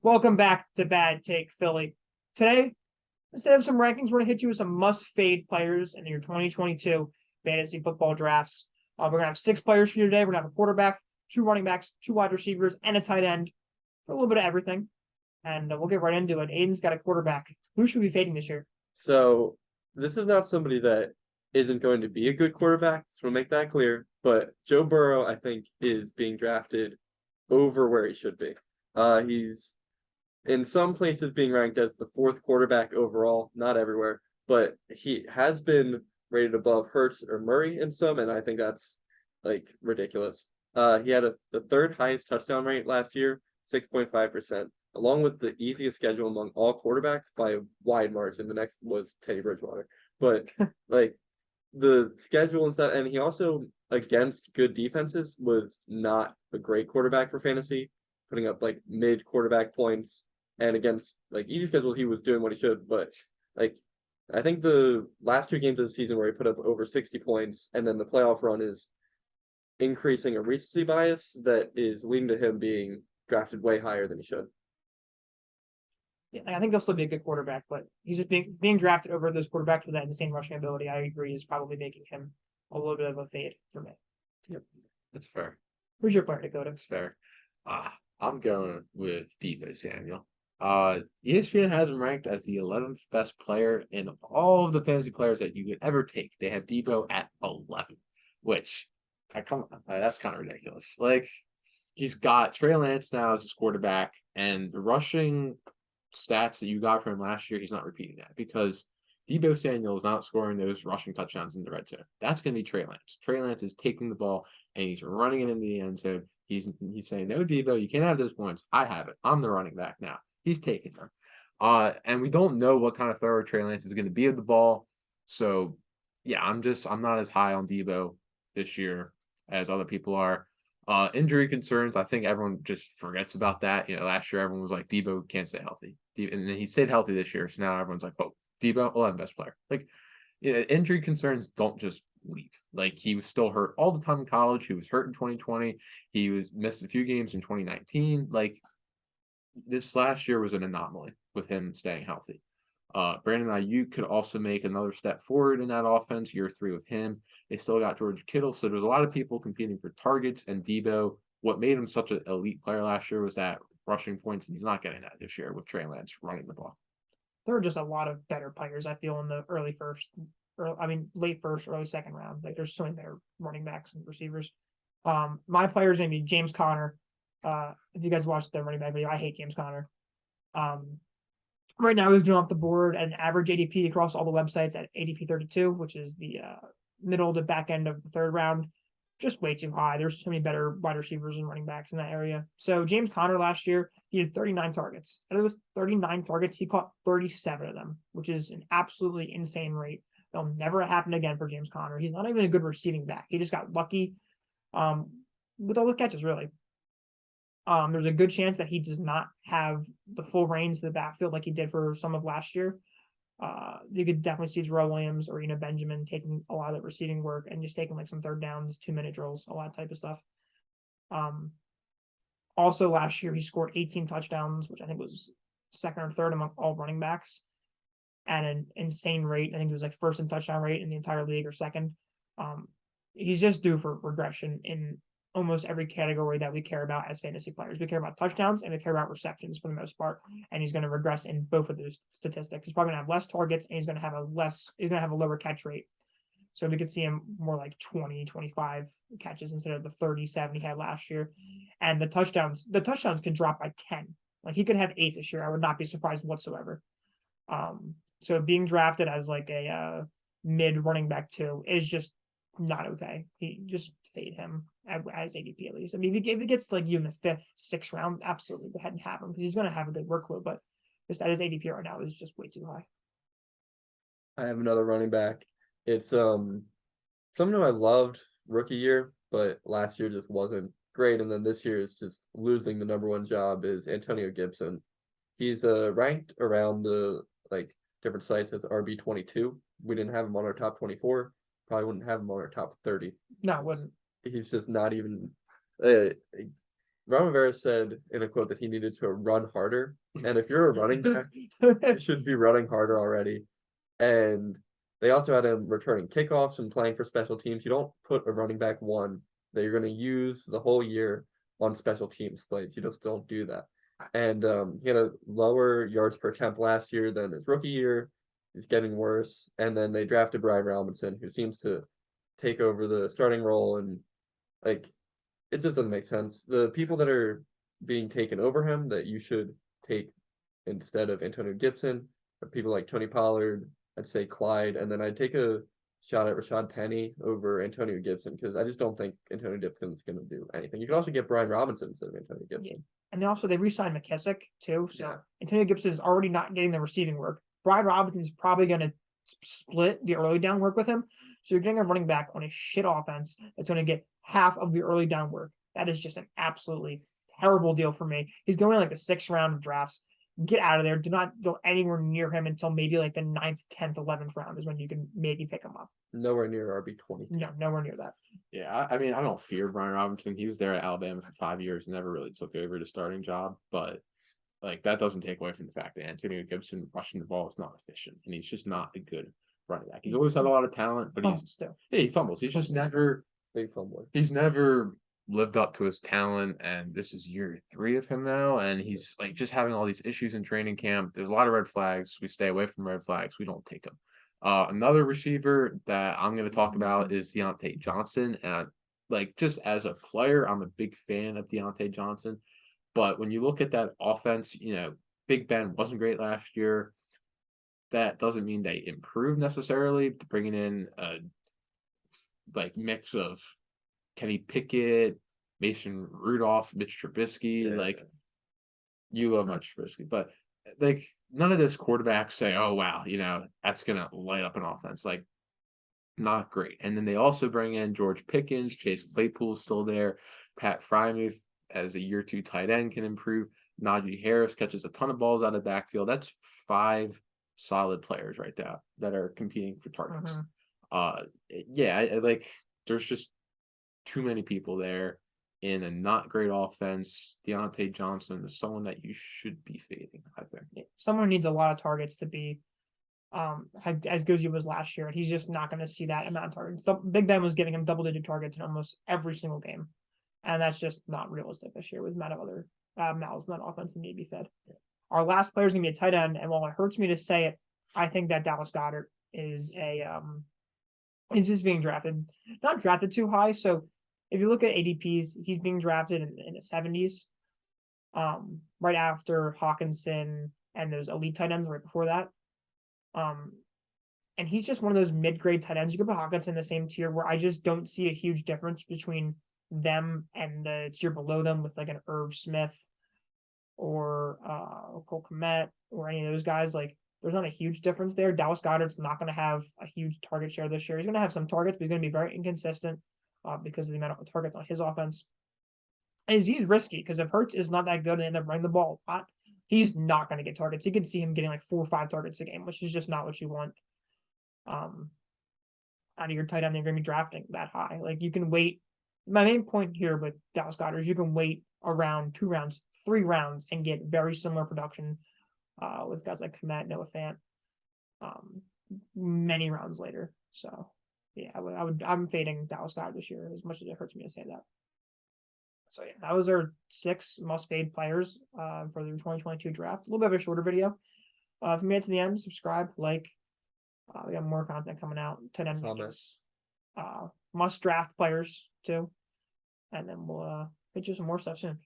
Welcome back to Bad Take Philly. Today, instead of some rankings, we're going to hit you with some must-fade players in your 2022 fantasy football drafts. We're going to have 6 players for you today. We're going to have a quarterback, 2 running backs, 2 wide receivers, and a tight end for a little bit of everything. And we'll get right into it. Aiden's got a quarterback. Who should we be fading this year? So this is not somebody that isn't going to be a good quarterback, so we'll make that clear. But Joe Burrow, I think, is being drafted over where he should be. He's in some places being ranked as the 4th quarterback overall, not everywhere, but he has been rated above Hurts or Murray in some, and I think that's like ridiculous. He had the 3rd highest touchdown rate last year, 6.5%, along with the easiest schedule among all quarterbacks by a wide margin. The next was Teddy Bridgewater, but like the schedule and stuff, and he also against good defenses was not a great quarterback for fantasy, putting up like mid quarterback points. And against like easy schedule, he was doing what he should. But like I think the last 2 games of the season where he put up over 60 points, and then the playoff run is increasing a recency bias that is leading to him being drafted way higher than he should. Yeah, I think he'll still be a good quarterback, but he's just being drafted over those quarterbacks with that insane rushing ability. I agree is probably making him a little bit of a fade for me. Yep, that's fair. Who's your player to go to? That's fair. I'm going with Deebo Samuel. ESPN has him ranked as the 11th best player in all of the fantasy players that you could ever take. They have Deebo at 11, which that's kind of ridiculous. Like he's got Trey Lance now as his quarterback, and the rushing stats that you got from him last year, he's not repeating that because Deebo Samuel is not scoring those rushing touchdowns in the red zone. That's going to be Trey Lance. Trey Lance is taking the ball and he's running it into the end zone. He's saying, "No, Deebo, you can't have those points. I have it. I'm the running back now." He's taking them. And we don't know what kind of thrower Trey Lance is going to be at the ball. So, yeah, I'm not as high on Deebo this year as other people are. Injury concerns, I think everyone just forgets about that. Last year everyone was like, Deebo can't stay healthy. And then he stayed healthy this year. So now everyone's like, oh, Deebo, 11th best player. Like, injury concerns don't just leave. Like, he was still hurt all the time in college. He was hurt in 2020. He was missed a few games in 2019. Like, this last year was an anomaly with him staying healthy. Brandon Ayuk could also make another step forward in that offense, year 3 with him. They still got George Kittle, so there's a lot of people competing for targets, and Deebo, what made him such an elite player last year was that rushing points, and he's not getting that this year with Trey Lance running the ball. There are just a lot of better players, I feel, in the late first, early second round. Like there's so many better running backs and receivers. My player is going to be James Conner. If you guys watched the running back video, I hate James Conner. Right now he's doing off the board at an average ADP across all the websites at ADP 32, which is the middle to back end of the 3rd round. Just way too high. There's so many better wide receivers and running backs in that area. So James Conner last year, he had 39 targets. And it was 39 targets. He caught 37 of them, which is an absolutely insane rate. That'll never happen again for James Conner. He's not even a good receiving back. He just got lucky with all the catches, really. There's a good chance that he does not have the full reins of the backfield like he did for some of last year. You could definitely see Terrell Williams or Benjamin taking a lot of the receiving work and just taking like some 3rd downs, 2-minute drills, a lot of type of stuff. Also last year he scored 18 touchdowns, which I think was 2nd or 3rd among all running backs at an insane rate. I think it was like 1st in touchdown rate in the entire league or 2nd. He's just due for regression in almost every category that we care about as fantasy players. We care about touchdowns and we care about receptions for the most part. And he's going to regress in both of those statistics. He's probably going to have less targets and he's going to have a lower catch rate. So we could see him more like 20, 25 catches instead of the 37 he had last year. And the touchdowns could drop by 10. Like he could have 8 this year. I would not be surprised whatsoever. So being drafted as like a mid running back 2 is just not okay. He just fade him as ADP at least. I mean, if he gets to like you in the 5th, 6th round, absolutely go ahead and have him because he's going to have a good workload. But just at his ADP right now is just way too high. I have another running back. It's someone who I loved rookie year, but last year just wasn't great, and then this year is just losing the #1 job is Antonio Gibson. He's ranked around the like different sites as RB22. We didn't have him on our top 24. Probably wouldn't have him on our top 30. No, it wouldn't. He's just not even Ron Rivera said in a quote that he needed to run harder. And if you're a running back, you should be running harder already. And they also had him returning kickoffs and playing for special teams. You don't put a running back one that you're going to use the whole year on special teams plays. You just don't do that. And he had a lower yards per attempt last year than his rookie year. He's getting worse. And then they drafted Brian Robinson, who seems to take over the starting role. And like, it just doesn't make sense. The people that are being taken over him that you should take instead of Antonio Gibson are people like Tony Pollard, I'd say Clyde, and then I'd take a shot at Rashad Penny over Antonio Gibson because I just don't think Antonio Gibson's going to do anything. You could also get Brian Robinson instead of Antonio Gibson. And then also they re-signed McKissick too. So Yeah. Antonio Gibson is already not getting the receiving work. Brian Robinson's probably going to split the early down work with him. So you're getting a running back on a shit offense that's going to get half of the early down work. That is just an absolutely terrible deal for me. He's going in like the 6th round of drafts. Get out of there. Do not go anywhere near him until maybe like the 9th, 10th, 11th round is when you can maybe pick him up. Nowhere near RB20. No, nowhere near that. Yeah, I mean, I don't fear Brian Robinson. He was there at Alabama for 5 years, never really took over the starting job. But like that doesn't take away from the fact that Antonio Gibson rushing the ball is not efficient, and he's just not a good running back. He's always had a lot of talent, but he fumbles. He's just never Big fumbler. He's never lived up to his talent, and this is year 3 of him now, and he's like just having all these issues in training camp. There's a lot of red flags. We stay away from red flags. We don't take them. Another receiver that I'm going to talk about is Diontae Johnson. And like just as a player, I'm a big fan of Diontae Johnson. But when you look at that offense, Big Ben wasn't great last year. That doesn't mean they improved necessarily. Bringing in a mix of Kenny Pickett, Mason Rudolph, Mitch Trubisky, you love Mitch Trubisky, but none of those quarterbacks say, "Oh wow, that's gonna light up an offense." Not great. And then they also bring in George Pickens, Chase Claypool's still there, Pat Freiermuth as a year 2 tight end can improve. Najee Harris catches a ton of balls out of the backfield. That's 5 solid players right there that are competing for targets. There's just too many people there in a not great offense. Diontae Johnson is someone that you should be fading, I think. Someone needs a lot of targets to be as good as he was last year, and he's just not going to see that amount of targets. Big Ben was giving him double-digit targets in almost every single game, and that's just not realistic this year with the amount of other mouths in that offense that need to be fed. Our last player is going to be a tight end, and while it hurts me to say it, I think that Dallas Goedert is just being drafted, not drafted too high. So if you look at ADPs, he's being drafted in the 70s, right after Hawkinson and those elite tight ends right before that. And he's just one of those mid-grade tight ends. You could put Hawkinson in the same tier where I just don't see a huge difference between them and the tier below them with like an Irv Smith or Cole Kmet or any of those guys. There's not a huge difference there. Dallas Goedert's not going to have a huge target share this year. He's going to have some targets, but he's going to be very inconsistent because of the amount of targets on his offense. And he's risky because if Hurts is not that good and they end up running the ball a lot, he's not going to get targets. You can see him getting 4 or 5 targets a game, which is just not what you want out of your tight end. They're going to be drafting that high. You can wait. My main point here with Dallas Goedert is you can wait around 2 rounds, 3 rounds, and get very similar production with guys like Kmet, Noah Fant, many rounds later. So yeah, I'm fading Dallas Goedert this year as much as it hurts me to say that. So yeah, that was our 6 must-fade players for the 2022 draft. A little bit of a shorter video. If you made it to the end, subscribe, like. We got more content coming out. Tight end must draft players too, and then we'll hit you some more stuff soon.